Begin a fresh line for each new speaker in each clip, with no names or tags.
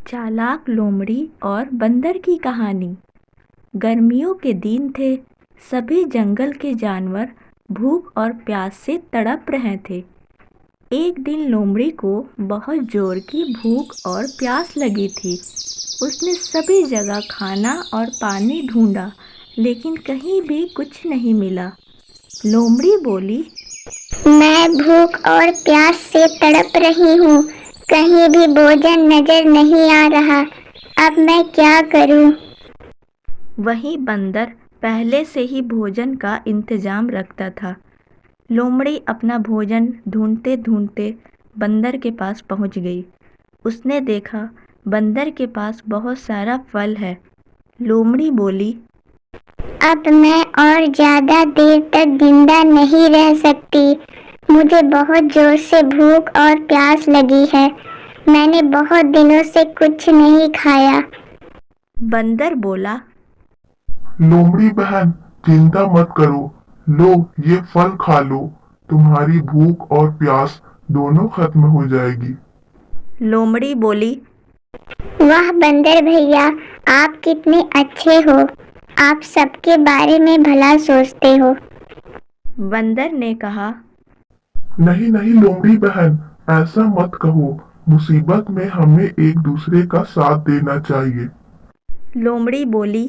चालाक लोमड़ी और बंदर की कहानी। गर्मियों के दिन थे। सभी जंगल के जानवर भूख और प्यास से तड़प रहे थे। एक दिन लोमड़ी को बहुत जोर की भूख और प्यास लगी थी। उसने सभी जगह खाना और पानी ढूंढा, लेकिन कहीं भी कुछ नहीं मिला। लोमड़ी बोली,
मैं भूख और प्यास से तड़प रही हूँ। कहीं भी भोजन नजर नहीं आ रहा। अब मैं क्या करूँ?
वहीं बंदर पहले से ही भोजन का इंतजाम रखता था। लोमड़ी अपना भोजन ढूंढते ढूंढते बंदर के पास पहुंच गई। उसने देखा बंदर के पास बहुत सारा फल है। लोमड़ी बोली,
अब मैं और ज्यादा देर तक जिंदा नहीं रह सकती। मुझे बहुत जोर से भूख और प्यास लगी है। मैंने बहुत दिनों से कुछ नहीं खाया।
बंदर बोला,
लोमड़ी बहन, चिंता मत करो। लो, ये फल खा लो। तुम्हारी भूख और प्यास दोनों खत्म हो जाएगी।
लोमड़ी बोली,
वाह बंदर भैया, आप कितने अच्छे हो। आप सबके बारे में भला सोचते हो।
बंदर ने कहा,
नहीं नहीं लोमड़ी बहन, ऐसा मत कहो। मुसीबत में हमें एक दूसरे का साथ देना चाहिए।
लोमड़ी बोली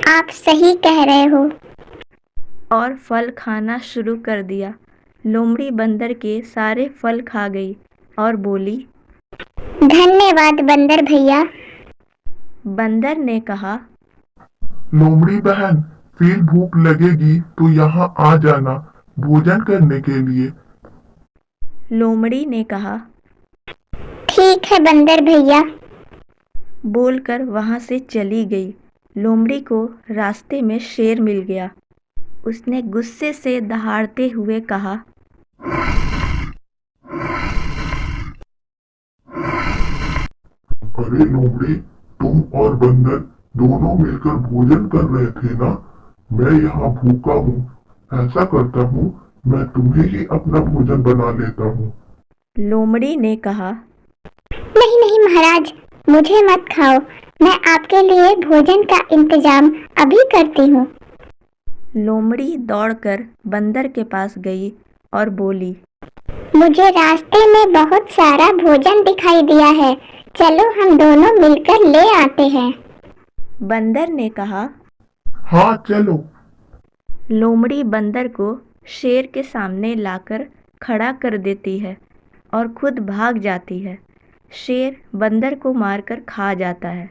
आप सही कह रहे हो।
और फल खाना शुरू कर दिया। लोमड़ी बंदर के सारे फल खा गई और बोली।
धन्यवाद बंदर भैया।
बंदर ने कहा,
लोमड़ी बहन, फिर भूख लगेगी तो यहाँ आ जाना भोजन करने के लिए।
लोमड़ी ने कहा,
ठीक है बंदर भैया।
बोलकर वहां से चली गई। लोमड़ी को रास्ते में शेर मिल गया। उसने गुस्से से दहाड़ते हुए कहा,
अरे लोमड़ी, तुम और बंदर दोनों मिलकर भोजन कर रहे थे ना। मैं यहाँ भूखा हूँ। ऐसा करता हूँ, मैं तुम्हें ही अपना भोजन बना लेता हूँ।
लोमड़ी ने कहा,
नहीं नहीं महाराज, मुझे मत खाओ। मैं आपके लिए भोजन का इंतजाम अभी करती हूँ।
लोमड़ी दौड़कर बंदर के पास गई और बोली,
मुझे रास्ते में बहुत सारा भोजन दिखाई दिया है। चलो हम दोनों मिलकर ले आते हैं।
बंदर ने कहा।
हाँ चलो।
लोमड़ी बंदर को शेर के सामने लाकर खड़ा कर देती है और खुद भाग जाती है। शेर बंदर को मारकर खा जाता है।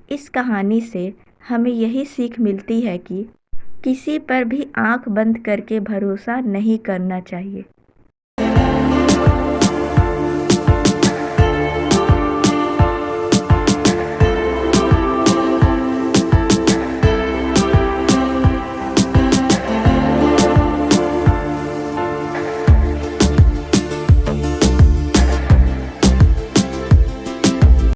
इस कहानी से हमें यही सीख मिलती है कि किसी पर भी आंख बंद करके भरोसा नहीं करना चाहिए।